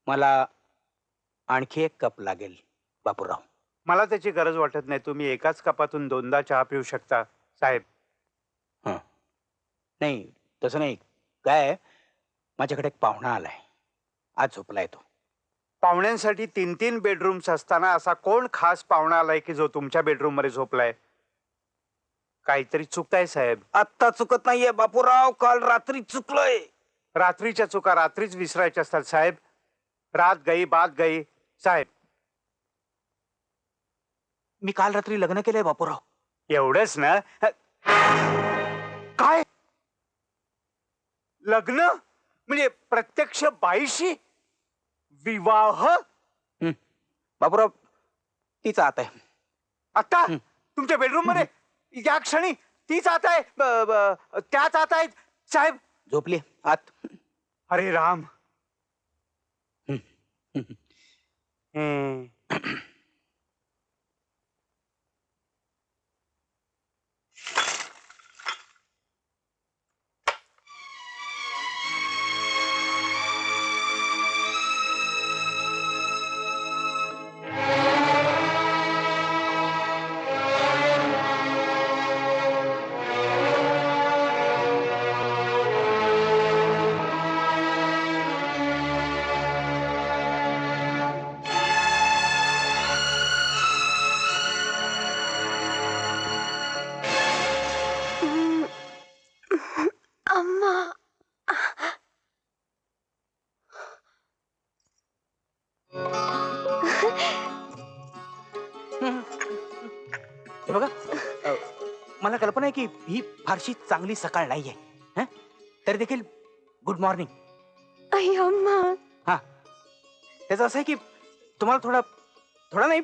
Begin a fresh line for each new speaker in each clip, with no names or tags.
मला आणखी एक कप लागेल बापूराव.
मला त्याची गरज वाटत नाही. तुम्ही एकाच कपातून दोनदा चहा पिऊ शकता साहेब.
हं. नाही तसं नाही. काय आहे, माझ्याकडे एक पाहुणा आलाय. आज झोपलाय तो.
पाहुण्यांसाठी 3-3 बेडरूम्स असताना असा कोण खास पाहुणा आलाय की जो तुमच्या बेडरूम मध्ये झोपलाय? काहीतरी चुकताय साहेब.
आत्ता चुकत नाहीये बापूराव, काल रात्री चुकलोय.
रात्रीच्या चुका रात्रीच विसरायच्या असतात साहेब. रात गई बात गई साहेब.
मी काल रात्री लग्न केलंय बापूराव.
एवढंच ना? काय लग्न म्हणजे प्रत्यक्ष बाईशी विवाह?
बापूराव तीच आत आहे.
आता तुमच्या बेडरूम मध्ये या क्षणी तीच आत आहे? त्याच आत आहेत साहेब?
झोपली आत.
अरे राम.
हे बघा, मला कल्पना आहे की ही फारशी चांगली सकाळ नाहीये. हं? तरी देखील गुड मॉर्निंग. हा, त्याचं असं आहे की तुम्हाला थोडा थोडा नाही,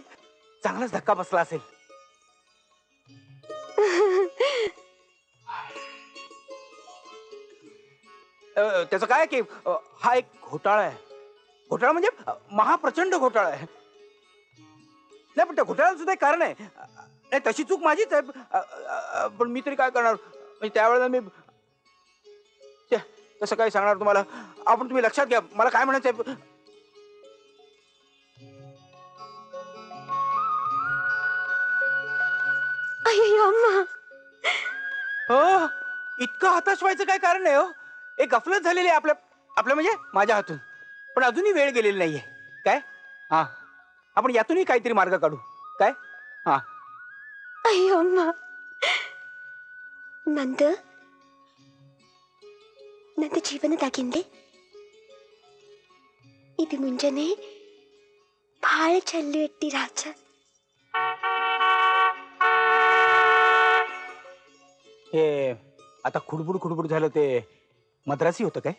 चांगलाच धक्का बसला असेल. त्याचं काय की हा एक घोटाळा आहे. घोटाळा म्हणजे महाप्रचंड घोटाळा आहे. नाही पण त्या घोटाळ्याला सुद्धा एक कारण आहे. नाही तशी चूक माझीच आहे, पण मी तरी काय करणार. म्हणजे त्यावेळेला मी तसं काय सांगणार तुम्हाला. आपण तुम्ही लक्षात घ्या मला काय म्हणायचंय. हो, इतकं हताश व्हायचं काय कारण आहे हो. एक गफलत झालेली आहे आपल्या आपल्या म्हणजे माझ्या हातून. पण अजूनही वेळ गेलेली नाहीये. काय हा, आपण यातूनही काहीतरी मार्ग काढू. काय हा.
ನಂದು ನನ್ನ ಜೀವನದಾಗಿಂದೆ ಇದು ಮುಂಜಾನೆ ಭಾಳ ಚಲ್ಲು ಎಟ್ಟಿ ರಾಜ.
हे आता खुडबुड खुडबुड झालं ते मद्रासी होतं काय?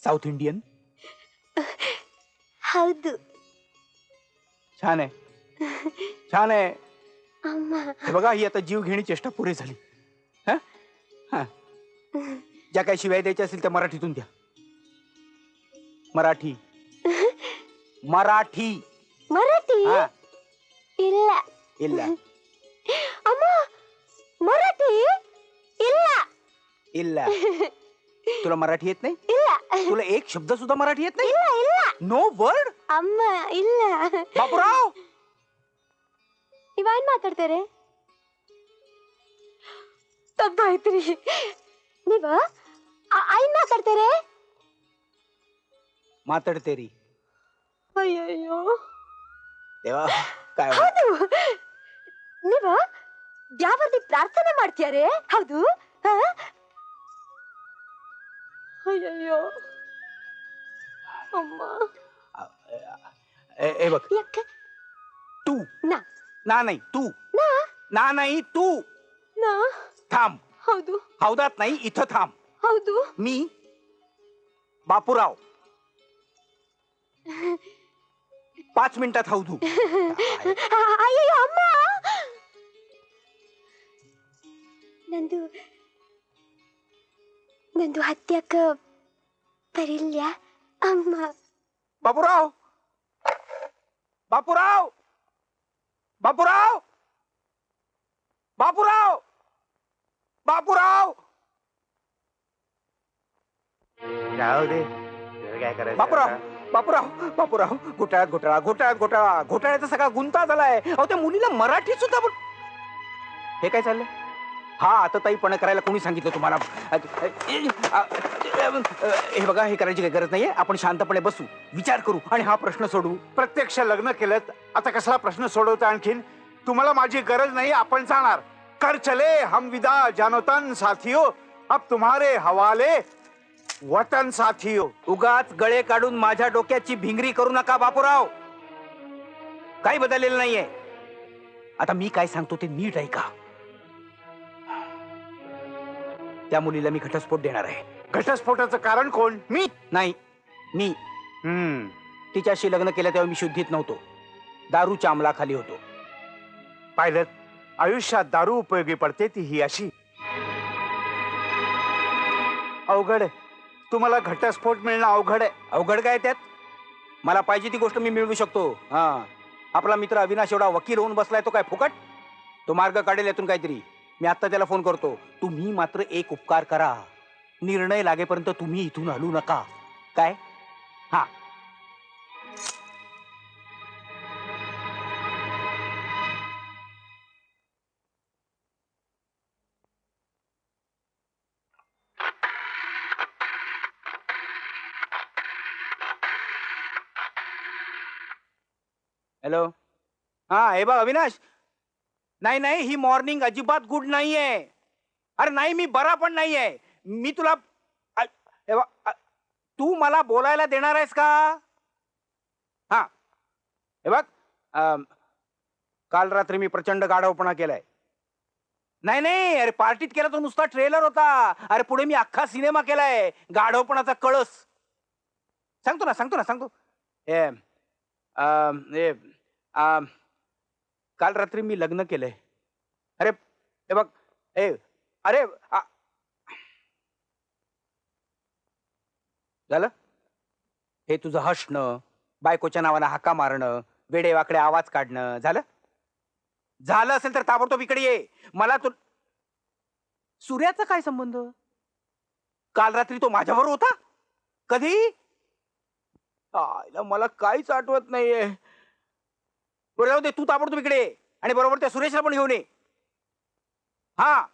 South Indian?
ಹೌದು
छान आहे, छान आहे.
ಅಮ್ಮ.
हे बघा ही आता जीव घेणी चेष्टा पुरी झाली. हं? हं. ज्या काही शिवाय द्यायच्या असतील त्या मराठीतून द्या. मराठी मराठी.
ಮರಾಠಿ
हा
ಇಲ್ಲ.
ಇಲ್ಲ
ಅಮ್ಮ ಮರಾಠಿ ಇಲ್ಲ.
ಇಲ್ಲ. तुला मराठी येत नाही?
ಇಲ್ಲ
तुला एक शब्द सुद्धा मराठी येत नाही?
ಇಲ್ಲ ಇಲ್ಲ
नो वर्ड?
ಅಮ್ಮ ಇಲ್ಲ.
बापूराव
ನೀವೇನ್ ಮಾತಾಡ್ತಾರೆ? ತಪ್ಪಾಯ್ತ್ರಿ. ನೀವ ಏನ್ ಮಾತಾಡ್ತಾರೆ?
ಮಾತಾಡ್ತೇರಿ.
ಅಯ್ಯಯ್ಯೋ.
देवा काय
ಹೌದು, ನೀವ ಯಾವಲ್ಲಿ ಪ್ರಾರ್ಥನೆ ಮಾಡ್ತೀಯಾರೆ? ಹೌದು. ಅಯ್ಯಯ್ಯೋ ಅಮ್ಮ.
ए बघ
ಯಾಕೆ?
तू
ನಾ
ना नाही तू
ನಾ
ना नाही तू
ನಾ
थांब.
ಹೌದು
हौदात नाही इथं थांब.
ಹೌದು.
मी बापूराव 5 मिनिटात हौदू.
ಅಯ್ಯಯ್ಯೋ ಅಮ್ಮ. ನಂದು ನಂದು ಹತ್ಯಾಕ ಬರಿಲ್ಯ ಅಮ್ಮ.
बापूराव बापूराव बापूराव बापूराव बापूराव
जाऊ दे, काय करायचं
बापूराव
आता?
बापूराव बापूराव घोटाळ्यात घोटाळा घोटाळ्यात घोटाळा घोटाळ्याचा सगळा गुंता झालाय. अहो त्या मुलीला मराठी सुद्धा हे काय चाललंय? हा आता ताईपणा करायला कोणी सांगितलं तुम्हाला? हे बघा, हे करायची काही गरज नाहीये. आपण शांतपणे बसू, विचार करू आणि हा प्रश्न सोडवू.
प्रत्यक्ष लग्न केलं आता कसला प्रश्न सोडवता? आणखीन तुम्हाला माझी गरज नाही, आपण जाणार. कर चले हम विदा जानोतन साथियो, अब तुम्हारे हवाले वतन साथियो.
उगाच गळे काढून माझ्या डोक्याची भिंगरी करू नका बापूराव. काही बदललेलं नाहीये. आता मी काय सांगतो ते नीट ऐका. त्या मुलीला मी घटस्फोट देणार आहे.
घटस्फोटाचं कारण कोण? मी
नाही, मी तिच्याशी लग्न केलं तेव्हा मी शुद्धीत नव्हतो, दारूच्या अंमलाखाली होतो.
पाहिलं, आयुष्यात दारू उपयोगी पडते, ती ही अशी. अवघड आहे. तुम्हाला घटस्फोट मिळणं अवघड आहे.
अवघड काय त्यात? मला पाहिजे ती गोष्ट मी मिळवू शकतो. हा, आपला मित्र अविनाश एवढा वकील होऊन बसलाय, तो काय फुकट? तो मार्ग काढेल यातून काहीतरी. मी आता त्याला फोन करतो. तुम्ही मात्र एक उपकार करा, निर्णय लागेपर्यंत तुम्ही इथून हलू नका. काय? हा. हॅलो. हा, हे बघ अविनाश, नाही नाही, ही मॉर्निंग अजिबात गुड नाहीये. अरे नाही, मी बरा पण नाहीये. मी तुला हे बघ, तू मला बोलायला देणार आहेस का? हा, हे बघ, काल रात्री मी प्रचंड गाढवपणा केलाय. नाही नाही, अरे पार्टीत केला तो नुसता ट्रेलर होता. अरे पुढे मी अख्खा सिनेमा केलाय, गाढवपणाचा कळस. सांगतो ना सांगतो ना सांगतो. हे हे काल रात्री मी लग्न केलंय. अरे हे बघ, अरे झालं? हे तुझं हसणं, बायकोच्या नावानं हाका मारणं, वेडे वाकडे आवाज काढणं झालं? झालं असेल तर ताबडतोब इकडे ये. मला तो सूर्याचा काय संबंध? काल रात्री तो माझ्याबरोबर होता. कधी? आयला मला काहीच आठवत नाहीये. बरं जाऊ दे, तू ताबडतोब इकडे ये आणि बरोबर त्या सुरेशला पण घेऊन ये. हा.